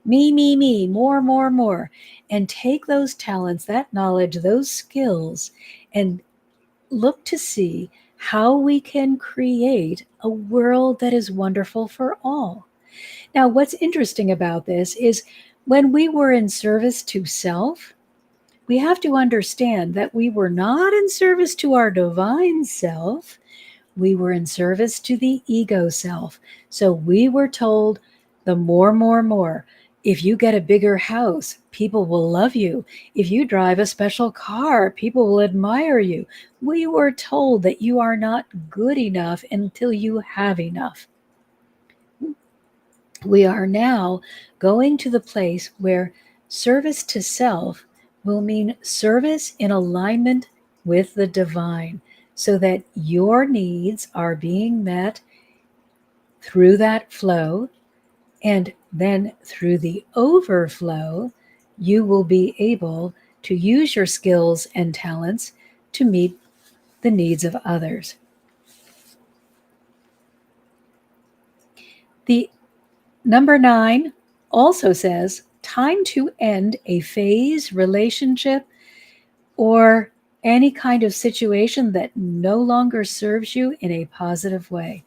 me, more, and take those talents, that knowledge, those skills, and look to see how we can create a world that is wonderful for all. Now, what's interesting about this is when we were in service to self, we have to understand that we were not in service to our divine self. We were in service to the ego self. So we were told the more. If you get a bigger house, people will love you. If you drive a special car, people will admire you. We were told that you are not good enough until you have enough. We are now going to the place where service to self will mean service in alignment with the divine, so that your needs are being met through that flow, and then through the overflow, you will be able to use your skills and talents to meet the needs of others. The number 9 also says, time to end a phase, relationship, or any kind of situation that no longer serves you in a positive way.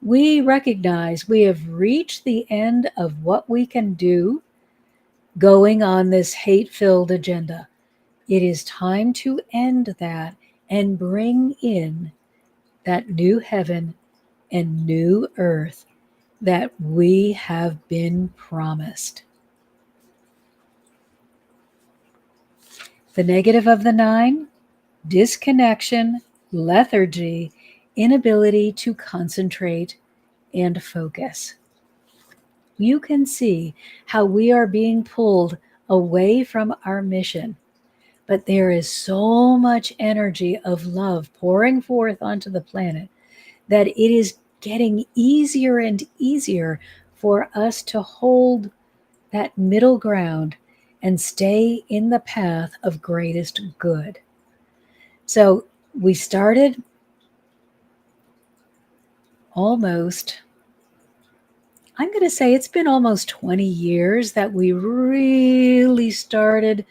We recognize we have reached the end of what we can do going on this hate-filled agenda. It is time to end that and bring in that new heaven and new earth that we have been promised. The negative of the 9, disconnection, lethargy, inability to concentrate and focus. You can see how we are being pulled away from our mission, but there is so much energy of love pouring forth onto the planet that it is getting easier and easier for us to hold that middle ground and stay in the path of greatest good. So we started almost, I'm going to say it's been almost 20 years that we really started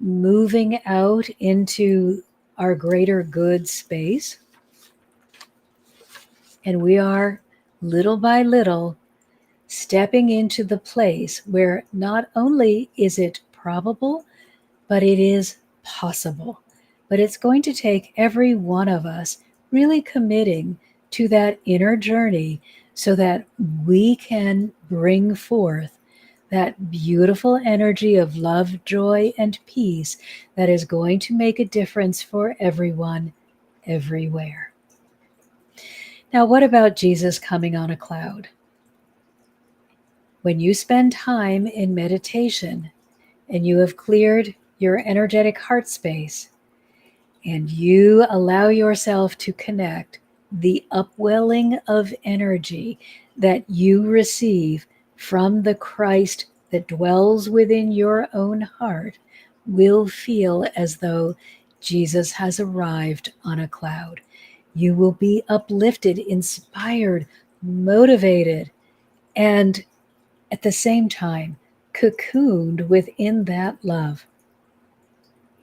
moving out into our greater good space. And we are little by little stepping into the place where not only is it probable, but it is possible. But it's going to take every one of us really committing to that inner journey so that we can bring forth that beautiful energy of love, joy, and peace that is going to make a difference for everyone, everywhere. Now, what about Jesus coming on a cloud? When you spend time in meditation and you have cleared your energetic heart space and you allow yourself to connect, the upwelling of energy that you receive from the Christ that dwells within your own heart will feel as though Jesus has arrived on a cloud. You will be uplifted, inspired, motivated, and at the same time, cocooned within that love.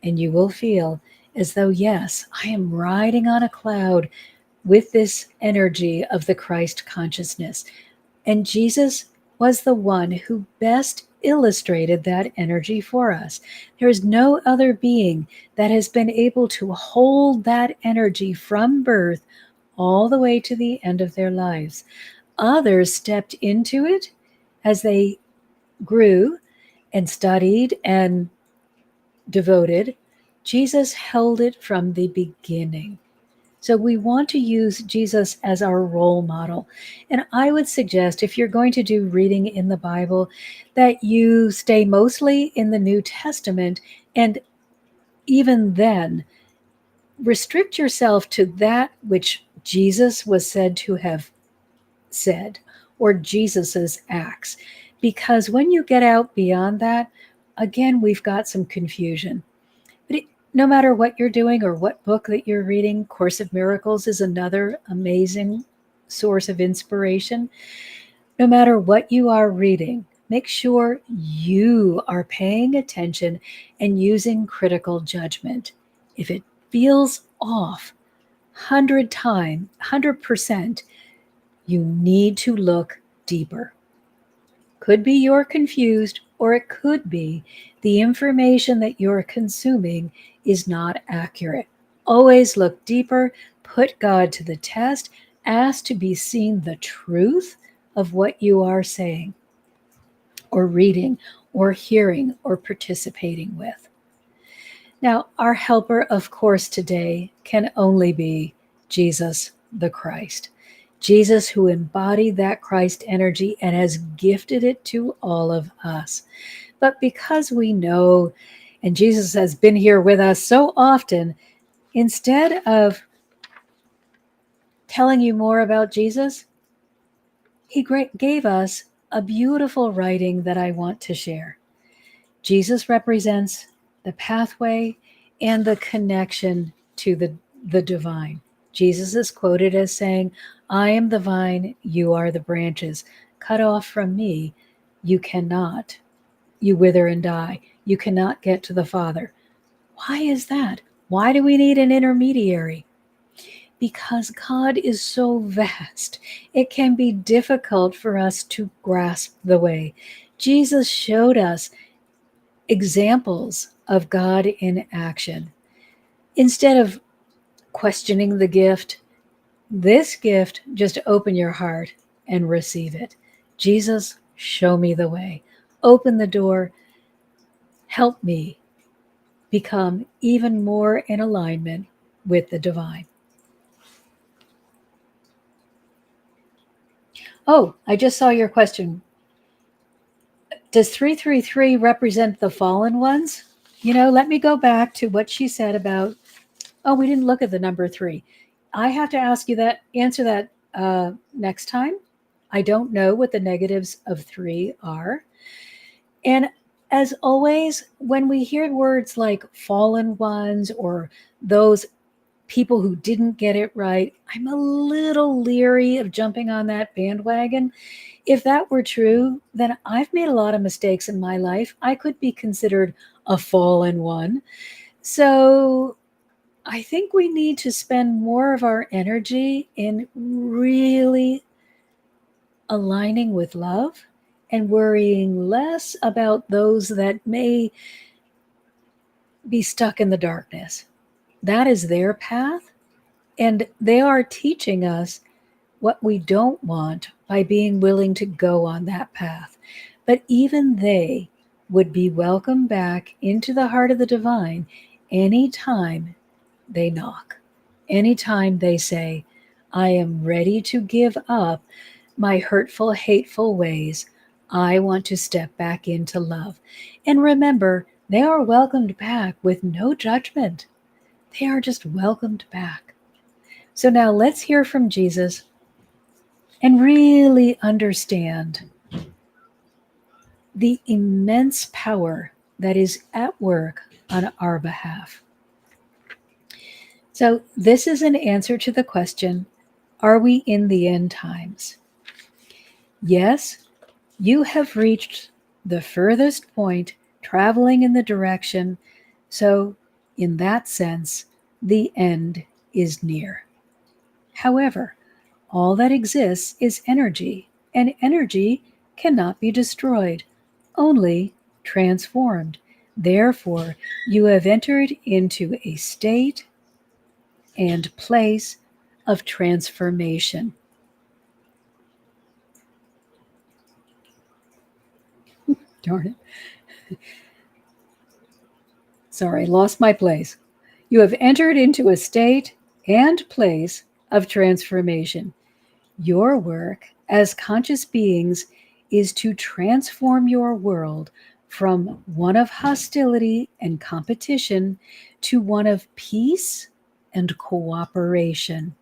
And you will feel as though, yes, I am riding on a cloud with this energy of the Christ consciousness. And Jesus was the one who best illustrated that energy for us. There is no other being that has been able to hold that energy from birth all the way to the end of their lives. Others stepped into it as they grew and studied and devoted. Jesus held it from the beginning. So we want to use Jesus as our role model. And I would suggest, if you're going to do reading in the Bible, that you stay mostly in the New Testament, and even then, restrict yourself to that which Jesus was said to have said, or Jesus's acts. Because when you get out beyond that, again, we've got some confusion. But no matter what you're doing or what book that you're reading, Course of Miracles is another amazing source of inspiration. No matter what you are reading, make sure you are paying attention and using critical judgment. If it feels off 100%, you need to look deeper. Could be you're confused, or it could be the information that you're consuming is not accurate. Always look deeper, put God to the test, ask to be seen the truth of what you are saying, or reading, or hearing, or participating with. Now, our helper, of course, today can only be Jesus the Christ. Jesus, who embodied that Christ energy and has gifted it to all of us. But because we know, and Jesus has been here with us so often, instead of telling you more about Jesus, he gave us a beautiful writing that I want to share. Jesus represents the pathway and the connection to the divine. Jesus is quoted as saying, "I am the vine, you are the branches. Cut off from me, you cannot. You wither and die. You cannot get to the Father." Why is that? Why do we need an intermediary? Because God is so vast, it can be difficult for us to grasp the way. Jesus showed us examples of God in action. Instead of questioning the gift, this gift, just open your heart and receive it. Jesus, show me the way. Open the door. Help me become even more in alignment with the divine. Oh, I just saw your question. Does 333 represent the fallen ones? Let me go back to what she said about, oh, we didn't look at the number 3. I have to answer that next time. I don't know what the negatives of 3 are. And as always, when we hear words like fallen ones or those people who didn't get it right, I'm a little leery of jumping on that bandwagon. If that were true, then I've made a lot of mistakes in my life. I could be considered a fallen one. So I think we need to spend more of our energy in really aligning with love and worrying less about those that may be stuck in the darkness. That is their path, and they are teaching us what we don't want by being willing to go on that path. But even they would be welcome back into the heart of the divine anytime they knock, anytime they say, I am ready to give up my hurtful, hateful ways. I want to step back into love. And remember, they are welcomed back with no judgment. They are just welcomed back. So now let's hear from Jesus and really understand the immense power that is at work on our behalf. So this is an answer to the question, are we in the end times? Yes, you have reached the furthest point, traveling in the direction. So in that sense, the end is near. However, all that exists is energy, and energy cannot be destroyed, only transformed. Therefore, you have entered into a state and place of transformation. Darn it. Sorry, lost my place. You have entered into a state and place of transformation. Your work as conscious beings is to transform your world from one of hostility and competition to one of peace and cooperation.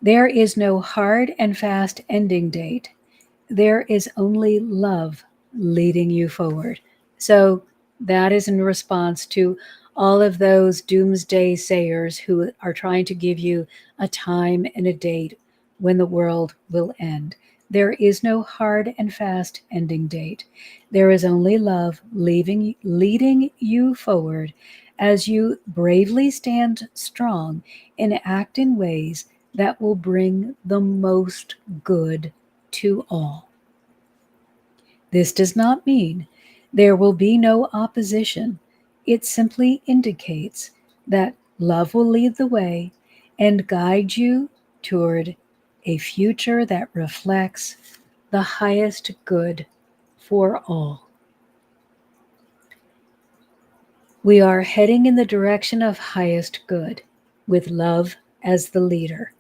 There is no hard and fast ending date. There is only love leading you forward. So that is in response to all of those doomsday sayers who are trying to give you a time and a date when the world will end. There is no hard and fast ending date. There is only love leading you forward as you bravely stand strong and act in ways that will bring the most good to all. This does not mean there will be no opposition. It simply indicates that love will lead the way and guide you toward a future that reflects the highest good for all. We are heading in the direction of highest good with love as the leader.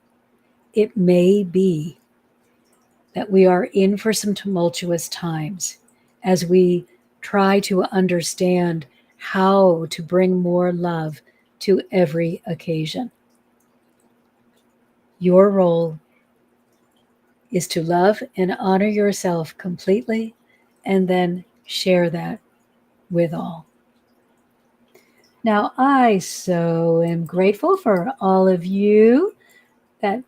It may be that we are in for some tumultuous times as we try to understand how to bring more love to every occasion. Your role is to love and honor yourself completely and then share that with all. Now, I so am grateful for all of you that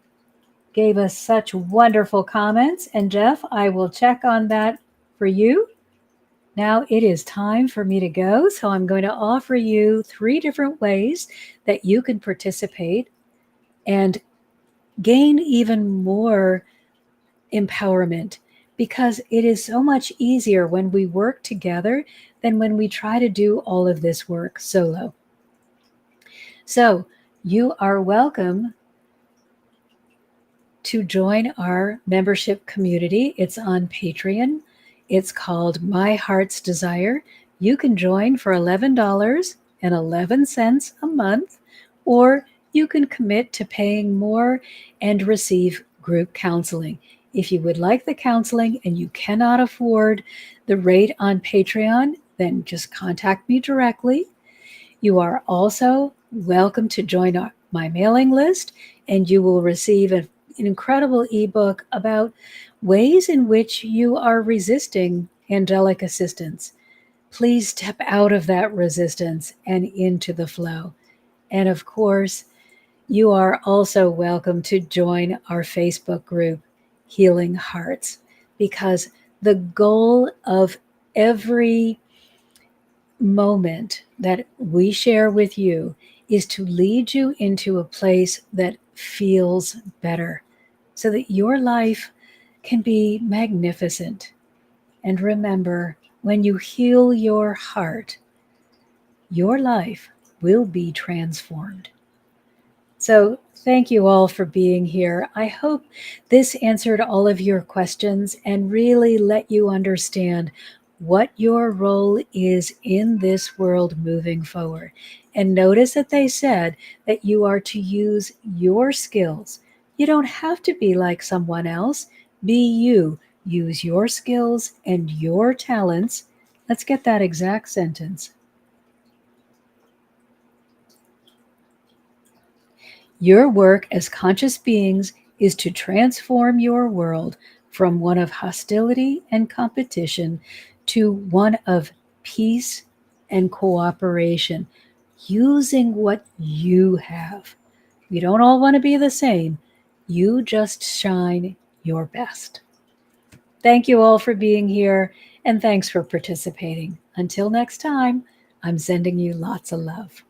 gave us such wonderful comments. And Jeff, I will check on that for you. Now it is time for me to go. So I'm going to offer you 3 different ways that you can participate and gain even more empowerment, because it is so much easier when we work together than when we try to do all of this work solo. So you are welcome to join our membership community. It's on Patreon. It's called My Heart's Desire. You can join for $11.11 a month, or you can commit to paying more and receive group counseling. If you would like the counseling and you cannot afford the rate on Patreon, then just contact me directly. You are also welcome to join my mailing list, and you will receive an incredible ebook about ways in which you are resisting angelic assistance. Please step out of that resistance and into the flow. And of course, you are also welcome to join our Facebook group, Healing Hearts, because the goal of every moment that we share with you is to lead you into a place that feels better so that your life can be magnificent. And remember, when you heal your heart, your life will be transformed. So thank you all for being here. I hope this answered all of your questions and really let you understand what your role is in this world moving forward. And notice that they said that you are to use your skills. You don't have to be like someone else. Be you. Use your skills and your talents. Let's get that exact sentence. Your work as conscious beings is to transform your world from one of hostility and competition to one of peace and cooperation, using what you have. We don't all want to be the same. You just shine your best. Thank you all for being here, and thanks for participating. Until next time, I'm sending you lots of love.